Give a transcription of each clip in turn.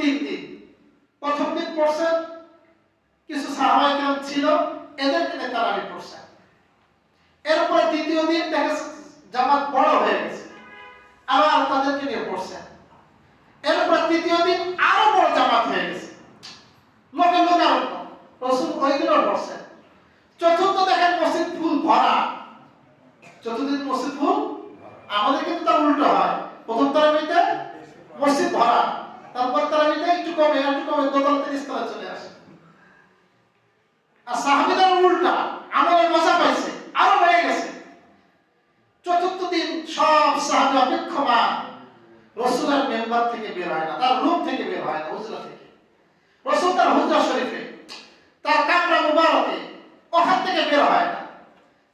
3 দিন। প্রথম দিন পড়ছেন, কিছু সাহাবায়ে কেরাম ছিল, এদেরকে নিয়ে তারাবি পড়ছেন। এরপর দ্বিতীয় দিন দেখা জামাত বড় হয়ে গেছে, আবার তাদেরকে নিয়ে পড়ছেন। এরপর তৃতীয় দিন আরো বড় জামাত হয়ে গেছে, লোকে লোকে আরো রাসূল ওই দিনও পড়ছেন। চতুর্থ দেখেন মসজিদ ফুল ভরা, চতুর্থ দিন মসজিদ ফুল। আমাদের কিন্তু তার উল্টো হয়, প্রথম তারাবিতে মসজিদ ভরা, তারপর তারাবিতে একটু কমে দোতলা তিনতলা চলে আসে। আর সাহাবীদের উল্টা, আমলের মজা পাইছে, আরো বেড়ে গেছে। চতুর্থ দিন সব সাহাবী অপেক্ষমান, রাসূলের মেম্বার থেকে বের হয় না, তার রুম থেকে বের হয় না, হুজরা থেকে। রাসূল তার হুজরা শরীফে, তার কামরা মুবারকে, ওখান থেকে বের হয় না।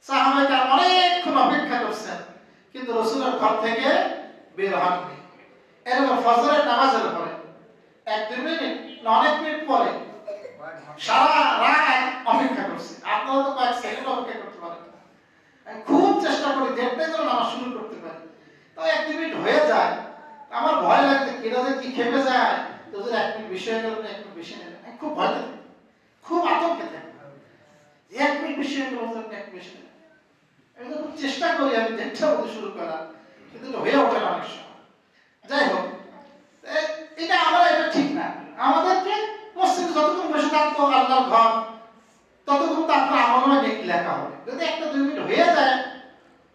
সাহাবায়ে অনেকক্ষণ অপেক্ষা করছেন, কিন্তু রাসূলের ঘর থেকে বের হননি। এরপর ফজরের নামাজের পরে 1-2 মিনিট না অনেক মিনিট পরে সারা রাত অপেক্ষা করছে। আপনারা তো কয়েক সেকেন্ড অপেক্ষা করতে পারেন, আমি খুব চেষ্টা করি দেখতে যেন নামাজ শুরু করতে পারি। তো 1-2 মিনিট হয়ে যায়, আমার ভয় লাগে কিরা যে কি খেপে যায়, তো যদি 1 মিনিট বেশি হয়ে গেল, 1 মিনিট বেশি নেবে, আমি খুব ভয় থাকে, খুব আতঙ্কে থাকি। 1 মিনিট বেশি হয়ে গেল, 1 মিনিট বেশি নেবে, আমি তো খুব চেষ্টা করি আমি দেখতে বলতে শুরু করা, কিন্তু হয়ে ওঠে না অনেক সময়। যাই হোক, এটা এটা ঠিক না। আমাদেরকে মসজিদে যতক্ষণ বসে থাকবো আল্লাহর ঘর, ততক্ষণ তো আপনার আমলনামায় নেকি লেখা হবে। যদি 1-2 মিনিট হয়ে যায়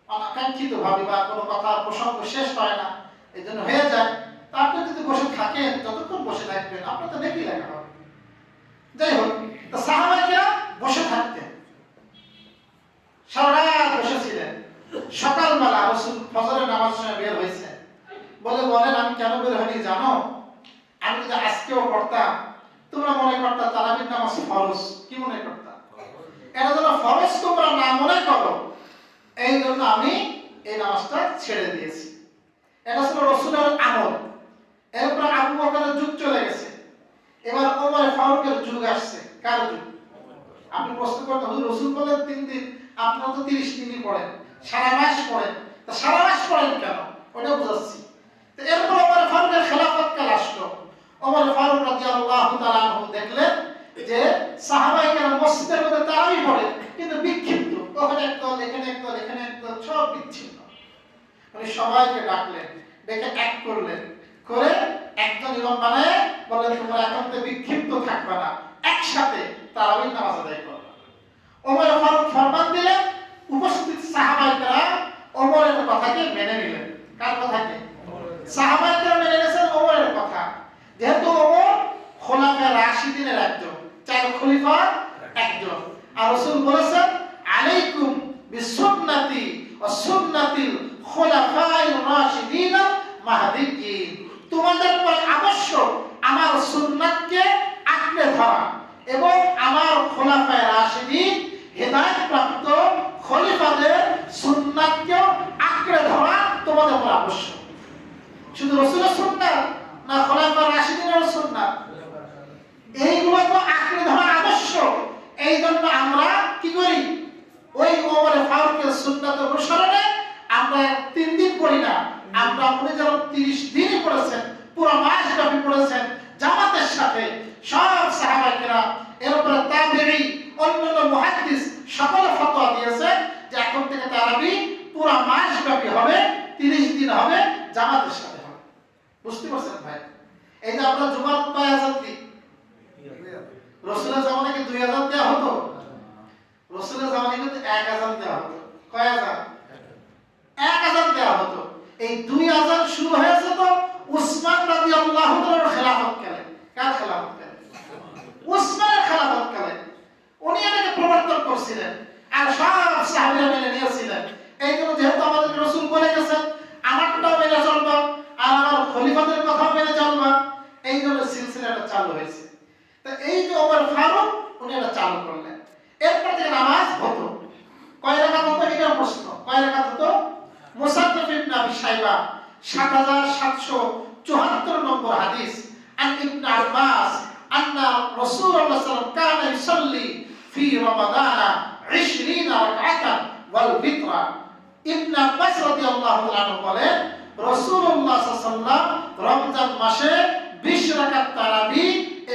অনাকাঙ্ক্ষিত ভাবে, বা কোনো কথা প্রসঙ্গ শেষ হয় না, এই জন্য হয়ে যায়, তা আপনি যদি বসে থাকেন, যতক্ষণ বসে থাকবেন আপনার তো নেকি লেখা হবে। যাই হোক, তো সাহাবায়েরা বসে থাকতেন, সারা রাত বসেছিলেন। সকালবেলা রাসূল ফজরের নামাজের সময় বের হয়েছে, বলেন আমি কেন বের হইনি জানো? আমি যদি আজকেও পড়তাম, তোমরা মনে করতা তারাবির নামাজ ফরজ। কি মনে করতা? এটা যেন ফরজ তোমরা না মনে করো, এই জন্য আমি এই নামাজটা ছেড়ে দিয়েছি। এটা ছিল রাসূলের আমল। এরপর আবু বকরের যুগ চলে গেছে, এবার ওমর ফারুকের যুগ আসছে। কার যুগ? আপনি প্রশ্ন করতে হুজুর রাসূল বলেন 3 দিন, আপনারা তো 30 দিনই পড়েন, সারা মাস পড়েন, তা সারা মাস পড়েন কেন? ওটা বুঝাচ্ছি। তো এরপর ওমর ফারুকের খেলাফত কাল আসলো। ওমর ফারুক রাদিয়াল্লাহু তাআলা আনহু দেখলেন যে সাহাবায়ে কেরাম মসজিদের মধ্যে তারাবি পড়ে, কিন্তু বিক্ষিপ্ত, ওখানে এক দল, এখানে এক দল, এখানে এক দল, সব বিচ্ছিন্ন। উনি সবাইকে ডাকলেন, ডেকে এক করলেন, করে একজন ইমাম বানায় বললেন তোমরা এখন থেকে বিক্ষিপ্ত থাকবে না, একসাথে তারাবির নামাজ আদায় করবে। ওমর ফারুক ফরমান দিলেন, উপস্থিত সাহাবায়ে কেরাম ওমরের কথাকে মেনে নিলেন। কার কথাকে? সাহাবায়ে কেরাম মেনে নিয়েছেন ওমরের কথা। যেহেতু ওমর খোলাফায়ে রাশিদিনের একজন, 4 খলিফার একজন, আর রাসূল বলেছেন আলাইকুম বিসুন্নতি ওয়া সুন্নাতিল খোলাফায়ে রাশিদিন মাহদিয়্যিন, তোমাদের উপর আবশ্যক আমার সুন্নাতকে আঁকড়ে ধরা এবং আমার খোলাফায়ে রাশিদিন হেদায়েতপ্রাপ্ত খলিফাদের সুন্নাতকে আঁকড়ে ধরা তোমাদের উপর আবশ্যক। শুধু রাসূলের সুন্নাত না খোলাফায়ে রাশিদিনের সুন্নাত, এইগুলো তো আঁকড়ে ধরা আবশ্যক। এই জন্য আমরা কি করি? ওই ওমর ফারুকের সুন্নাত অনুসরণে আমরা 3 দিন পড়ি না, আমরা আপনি যেমন 30 দিনই পড়েছেন, পুরো মাস ব্যাপী পড়েছেন জামাতের সাথে সব সাহাবায়ে কেরাম, এরপরে তাবেঈ, অন্যান্য মুহাদ্দিস সকলে ফতোয়া দিয়েছে যে এখন থেকে তারাবি পুরো মাস ব্যাপী হবে, 30 দিন হবে, জামাতের সাথে হবে। বুঝতে পারছেন ভাই? এই যে আমরা জুমার কয় আযান দিই, রাসূলের জামানায় কি 2 আযান দেওয়া হতো? রাসূলের জামানায় কিন্তু 1 আযান দেওয়া হতো। কয় আযান? 1 আযান দেওয়া হতো। এই 2 আযান শুরু হয়েছে তো উসমান রাদিয়াল্লাহু তাআলার খেলাফত কালে। কার খেলাফত কালে? উসমানের খেলাফত কালে। উনি এটাকে প্রবর্তন করেছিলেন, আর সব সাহাবীরা মেনে নিয়েছিলেন। এই জন্য যেহেতু আমাদের রাসূল বলে গেছেন আমারটাও মেনে চলবা আর আমার খলিফাদের কথাও মেনে চলবা, এই জন্য সিলসিলাটা চালু হয়েছে। তো এই যে ওমর ফারুক উনি এটা চালু করলেন। এরপর থেকে নামাজ হতো কয় রাকাত হতো? এটা প্রশ্ন। কয় রাকাত হতো? মুসান্নাফ ইবনে আবি শাইবা 7774 নম্বর হাদিস, আন ইবনে আব্বাস আন্না রাসূলুল্লাহ সাল্লাল্লাহু আলাইহি ওয়াসাল্লাম কানা ইউসাল্লি ফি রমাদানা 20 রাকাতান ওয়াল বিতরা। ইবনে আব্বাস রাদিয়াল্লাহু তাআলা বলেন রাসূলুল্লাহ সাল্লাল্লাহু আলাইহি ওয়াসাল্লাম রমজান মাসে 20 রাকাত তারাবি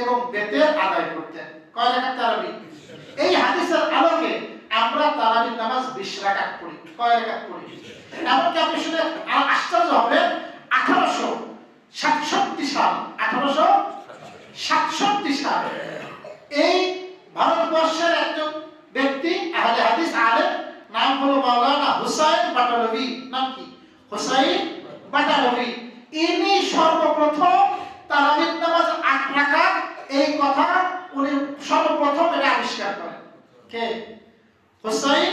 এবং বেতের আদায় করতেন। কয় রাকাত তারাবি? এই হাদিসের আলোকে আমরা তারাবির নামাজ 20 রাকাত পড়ি। কয় রাকাত পড়ি? এমনকি আপনি শুনে আশ্চর্য হবেন, 1867 সাল, 1867 সাল এই ভারতবর্ষের একজন ব্যক্তি আহলে হাদিস আলেম, নাম হলো মাওলানা হুসাইন বাটালভি। নাম কি? হুসাইন বাটালভি। ইনি সর্বপ্রথম তারাবির নামাজ 8 রাকাত, এই কথা উনি সর্বপ্রথম এটা আবিষ্কার করেন। কে? হুসাইন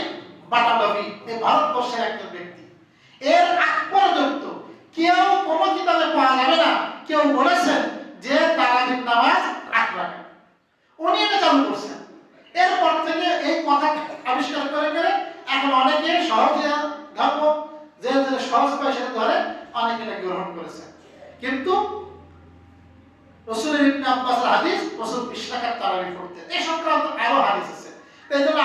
বাটালভি, এই ভারতবর্ষের একজন ব্যক্তি। এর আগ পর্যন্ত কেউ কোনো কিতাবে পাওয়া যাবে না কেউ বলেছেন যে তারাবির নামাজ 8 রাকাত। উনি এটা চালু করছেন। এরপর থেকে এই কথা আবিষ্কার করে করে এখন অনেকে সহজে ধর্ম যে সহজ পায় সেটা ধরে অনেকে এটা গ্রহণ করেছে। কিন্তু রাসূল ইবনে আব্বাসের হাদিস, রাসূল 20 রাকাত তারাবি পড়তেন। এই সংক্রান্ত আরো হাদিস আছে। এই জন্য